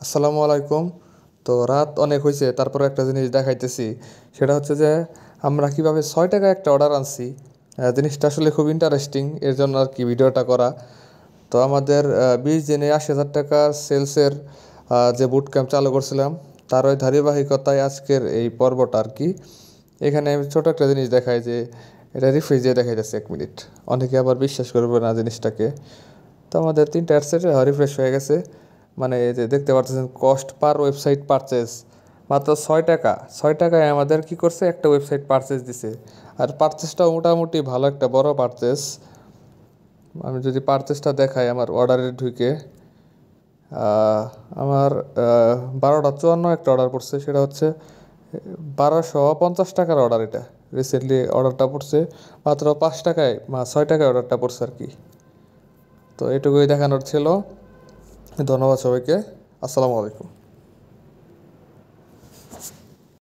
আসসালামু আলাইকুম। তো রাত অনেক হয়েছে, তারপরে একটা জিনিস দেখাইতেছি। সেটা হচ্ছে যে আমরা কিভাবে 6 টাকা একটা অর্ডার আনছি। জিনিসটা আসলে খুব ইন্টারেস্টিং, এর জন্য আর কি ভিডিওটা করা। তো আমাদের 20 দিনে 80,000 টাকার সেলসের যে বুট ক্যাম্প চালু করছিলাম, তার ওই ধারাবাহিকতায় আজকের এই পর্বটা আর কি। এখানে আমি ছোটো একটা জিনিস দেখাই যে এটা রিফ্রেশ দিয়ে দেখাই যাচ্ছে 1 মিনিট। অনেকে আবার বিশ্বাস করবে না জিনিসটাকে। তো আমাদের 3টা অ্যাডসেটে রিফ্রেশ হয়ে গেছে। মানে এই যে দেখতে পাচ্ছেন, কস্ট পার ওয়েবসাইট পারচেস মাত্র 6 টাকা। 6 টাকায় আমাদের কি করছে, একটা ওয়েবসাইট পারচেস দিছে। আর পারচেসটাও মোটামুটি ভালো, একটা বড় পারচেস। আমি যদি পারচেসটা দেখাই আমার অর্ডারে ঢুকে, আহ, আমার 12টা 54 একটা অর্ডার পড়ছে। সেটা হচ্ছে 1250 টাকার অর্ডার। এটা রিসেন্টলি অর্ডারটা পড়ছে মাত্র 5 টাকায়, 6 টাকায় অর্ডারটা পড়ছে আর কি। তো এটুকুই দেখানোর ছিল। ধন্যবাদ সবাইকে। আসসালামু আলাইকুম।